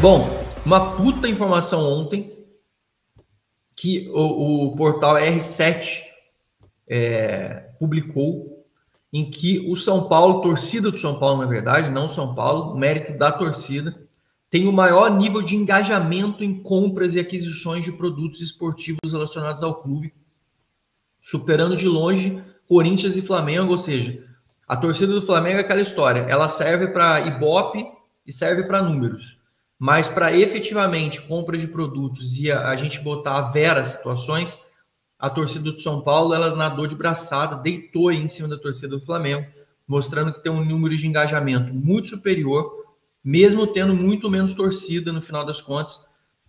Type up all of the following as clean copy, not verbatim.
Bom, uma puta informação ontem que o portal R7 publicou, em que o São Paulo, torcida do São Paulo, na verdade, não São Paulo, mérito da torcida, tem o maior nível de engajamento em compras e aquisições de produtos esportivos relacionados ao clube, superando de longe Corinthians e Flamengo. Ou seja, a torcida do Flamengo é aquela história, ela serve para Ibope e serve para números, mas para efetivamente compra de produtos e a gente botar a vera situações, a torcida do São Paulo, ela nadou de braçada, deitou aí em cima da torcida do Flamengo, mostrando que tem um número de engajamento muito superior, mesmo tendo muito menos torcida. No final das contas,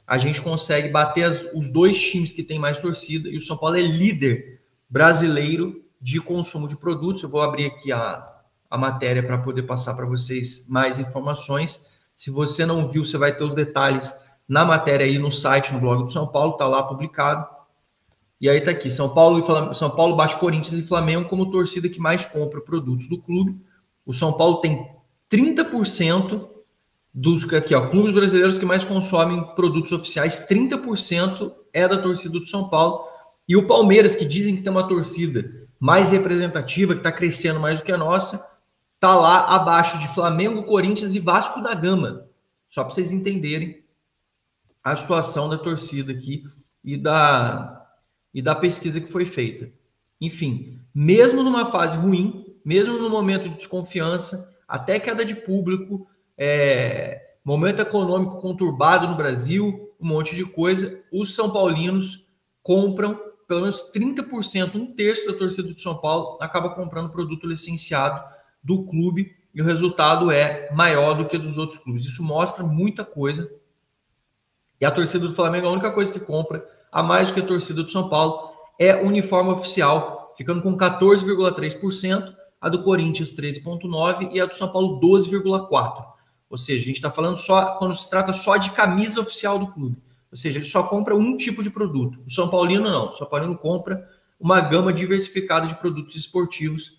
a gente consegue bater os dois times que tem mais torcida, e o São Paulo é líder brasileiro de consumo de produtos. Eu vou abrir aqui a matéria para poder passar para vocês mais informações. Se você não viu, você vai ter os detalhes na matéria aí no site, no blog do São Paulo, está lá publicado. E aí tá aqui, São Paulo bate Corinthians e Flamengo como torcida que mais compra produtos do clube. O São Paulo tem 30% dos aqui, ó, clubes brasileiros que mais consomem produtos oficiais, 30% é da torcida do São Paulo. E o Palmeiras, que dizem que tem uma torcida mais representativa, que está crescendo mais do que a nossa, tá lá abaixo de Flamengo, Corinthians e Vasco da Gama. Só para vocês entenderem a situação da torcida aqui e da pesquisa que foi feita. Enfim, mesmo numa fase ruim, mesmo no momento de desconfiança, até queda de público, momento econômico conturbado no Brasil, um monte de coisa, os são paulinos compram pelo menos 30%, um terço da torcida do São Paulo acaba comprando produto licenciado do clube, e o resultado é maior do que dos outros clubes. Isso mostra muita coisa. E a torcida do Flamengo, a única coisa que compra a mais do que a torcida do São Paulo é o uniforme oficial, ficando com 14,3%, a do Corinthians 13,9% e a do São Paulo 12,4%. Ou seja, a gente está falando só quando se trata só de camisa oficial do clube. Ou seja, ele só compra um tipo de produto. O São Paulino não. O São Paulino compra uma gama diversificada de produtos esportivos,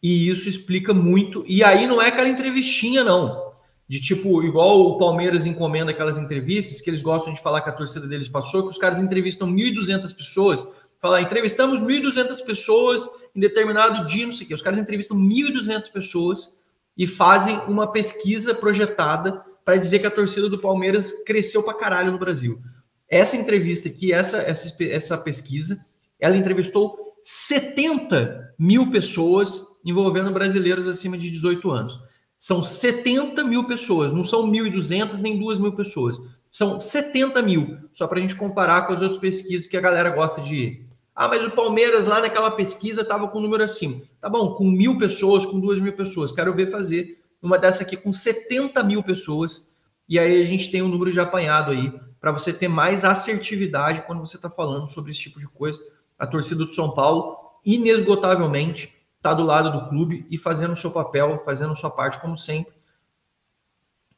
e isso explica muito. E aí não é aquela entrevistinha, não. De tipo, igual o Palmeiras encomenda aquelas entrevistas, que eles gostam de falar que a torcida deles passou, que os caras entrevistam 1.200 pessoas, falar, entrevistamos 1.200 pessoas em determinado dia, não sei o quê. Os caras entrevistam 1.200 pessoas e fazem uma pesquisa projetada para dizer que a torcida do Palmeiras cresceu pra caralho no Brasil. Essa entrevista aqui, essa pesquisa, ela entrevistou 70 mil pessoas envolvendo brasileiros acima de 18 anos. São 70 mil pessoas, não são 1.200 nem 2.000 pessoas. São 70 mil, só para a gente comparar com as outras pesquisas que a galera gosta de ir. Ah, mas o Palmeiras lá naquela pesquisa estava com um número acima. Tá bom, com 1.000 pessoas, com 2.000 pessoas. Quero ver fazer uma dessa aqui com 70 mil pessoas. E aí a gente tem um número de apanhado aí, para você ter mais assertividade quando você está falando sobre esse tipo de coisa. A torcida do São Paulo, inesgotavelmente, está do lado do clube e fazendo o seu papel, fazendo a sua parte, como sempre.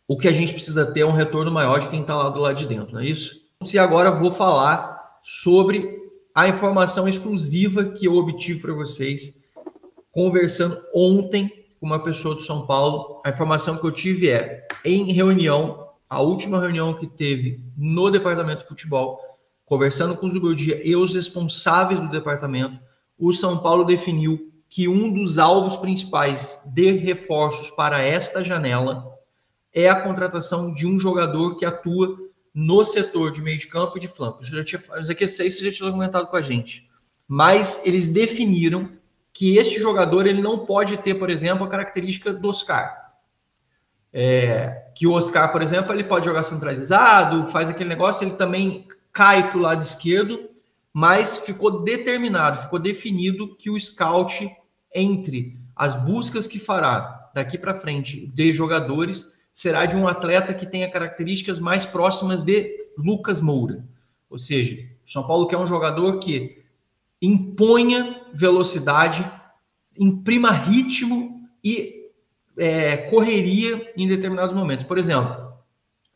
O que a gente precisa ter é um retorno maior de quem está lá do lado de dentro, não é isso? E agora vou falar sobre a informação exclusiva que eu obtive para vocês, conversando ontem com uma pessoa do São Paulo. A informação que eu tive é, em reunião, a última reunião que teve no departamento de futebol, conversando com o Zubeldia e os responsáveis do departamento, o São Paulo definiu que um dos alvos principais de reforços para esta janela é a contratação de um jogador que atua no setor de meio de campo e de flanco. Isso você já tinha comentado com a gente. Mas eles definiram que este jogador ele não pode ter, por exemplo, a característica do Oscar. Que o Oscar, por exemplo, ele pode jogar centralizado, faz aquele negócio, ele também cai para o lado esquerdo, mas ficou determinado, ficou definido que o scout, entre as buscas que fará daqui para frente de jogadores, será de um atleta que tenha características mais próximas de Lucas Moura. Ou seja, o São Paulo quer um jogador que imponha velocidade, imprima ritmo e correria em determinados momentos. Por exemplo,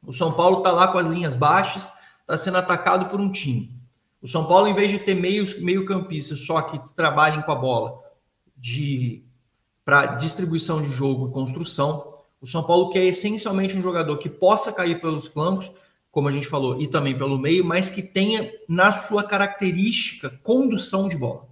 o São Paulo está lá com as linhas baixas, está sendo atacado por um time. O São Paulo, em vez de ter meio-campistas só que trabalhem com a bola para distribuição de jogo e construção, O São Paulo quer essencialmente um jogador que possa cair pelos flancos, como a gente falou, e também pelo meio, mas que tenha na sua característica condução de bola.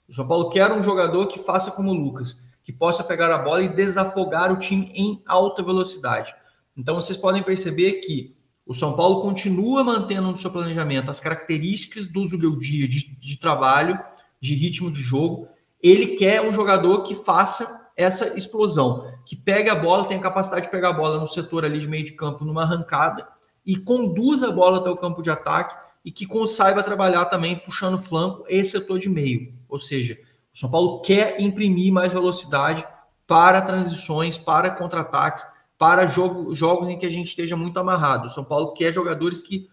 O São Paulo quer um jogador que faça como o Lucas, que possa pegar a bola e desafogar o time em alta velocidade. Então vocês podem perceber que o São Paulo continua mantendo no seu planejamento as características do Zubeldia de trabalho, de ritmo de jogo. Ele quer um jogador que faça essa explosão, que pegue a bola, tenha capacidade de pegar a bola no setor ali de meio de campo numa arrancada e conduza a bola até o campo de ataque e que saiba trabalhar também puxando flanco e setor de meio. Ou seja, o São Paulo quer imprimir mais velocidade para transições, para contra-ataques, para jogos em que a gente esteja muito amarrado. O São Paulo quer jogadores que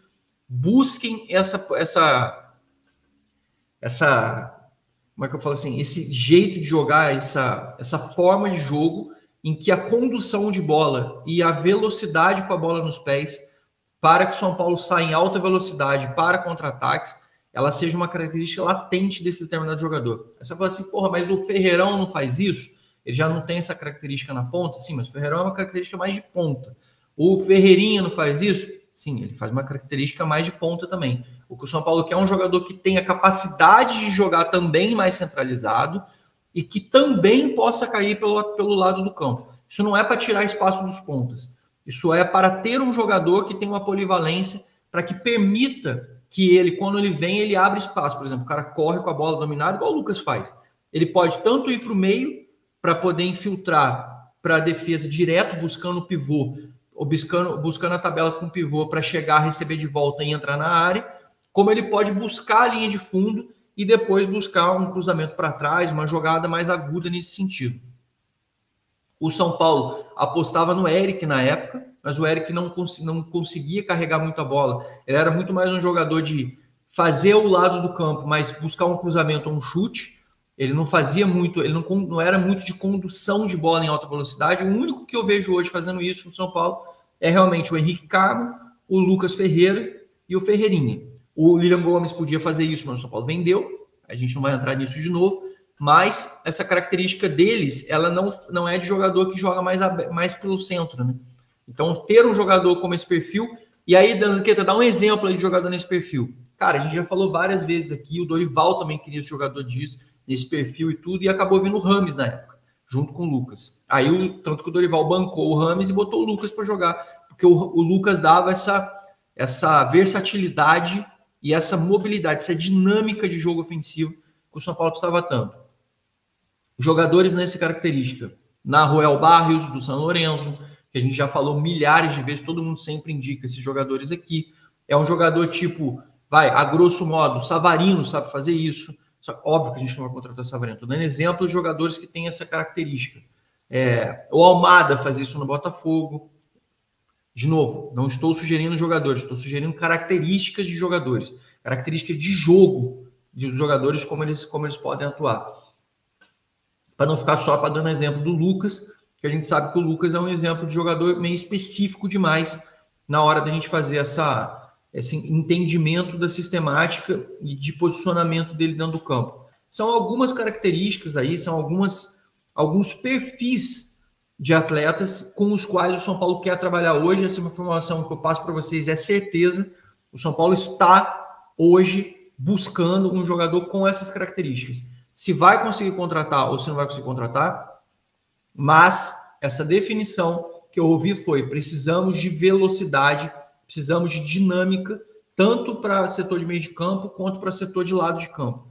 busquem essa como é que eu falo assim, esse jeito de jogar, essa forma de jogo em que a condução de bola e a velocidade com a bola nos pés para que o São Paulo saia em alta velocidade para contra-ataques, ela seja uma característica latente desse determinado jogador. Aí você fala assim, porra, mas o Ferreirão não faz isso? Ele já não tem essa característica na ponta? Sim, mas o Ferreirão é uma característica mais de ponta. O Ferreirinha não faz isso? Sim, ele faz uma característica mais de ponta também. O que o São Paulo quer é um jogador que tenha capacidade de jogar também mais centralizado e que também possa cair pelo lado do campo. Isso não é para tirar espaço dos pontas. Isso é para ter um jogador que tem uma polivalência para que permita que ele, quando ele vem, ele abre espaço. Por exemplo, o cara corre com a bola dominada, igual o Lucas faz. Ele pode tanto ir para o meio para poder infiltrar para a defesa direto, buscando o pivô, ou buscando a tabela com o pivô para chegar, receber de volta e entrar na área, como ele pode buscar a linha de fundo e depois buscar um cruzamento para trás, uma jogada mais aguda nesse sentido. O São Paulo apostava no Eric na época, mas o Eric não conseguia carregar muito a bola. Ele era muito mais um jogador de fazer o lado do campo, mas buscar um cruzamento ou um chute. Ele não fazia muito, ele não era muito de condução de bola em alta velocidade. O único que eu vejo hoje fazendo isso no São Paulo é realmente o Henrique Carmo, o Lucas Ferreira e o Ferreirinha. O William Gomes podia fazer isso, mas o São Paulo vendeu. A gente não vai entrar nisso de novo. Mas essa característica deles, ela não é de jogador que joga mais pelo centro, né? Então, ter um jogador como esse perfil... E aí, Danzqueta, dá um exemplo de jogador nesse perfil. Cara, a gente já falou várias vezes aqui, o Dorival também queria esse jogador disso, nesse perfil e tudo, e acabou vindo o Rames na época, junto com o Lucas. Aí, tanto que o Dorival bancou o Rames e botou o Lucas para jogar, porque o Lucas dava essa versatilidade e essa mobilidade, essa dinâmica de jogo ofensivo que o São Paulo precisava tanto. Jogadores nessa característica. Nahuel Barrios, do São Lourenço, que a gente já falou milhares de vezes, todo mundo sempre indica esses jogadores aqui. É um jogador tipo, a grosso modo, Savarino sabe fazer isso. Óbvio que a gente não vai contratar Savarino. Estou dando exemplo de jogadores que têm essa característica. O Almada faz isso no Botafogo. De novo, não estou sugerindo jogadores, estou sugerindo características de jogadores. Características de jogo dos jogadores, como eles podem atuar. Para não ficar só dando exemplo do Lucas, que a gente sabe que o Lucas é um exemplo de jogador meio específico demais na hora da gente fazer esse entendimento da sistemática e de posicionamento dele dentro do campo. São algumas características aí, são alguns perfis de atletas com os quais o São Paulo quer trabalhar hoje. Essa é uma informação que eu passo para vocês, é certeza. O São Paulo está hoje buscando um jogador com essas características. Se vai conseguir contratar ou se não vai conseguir contratar, mas essa definição que eu ouvi foi: precisamos de velocidade, precisamos de dinâmica, tanto para setor de meio de campo quanto para setor de lado de campo.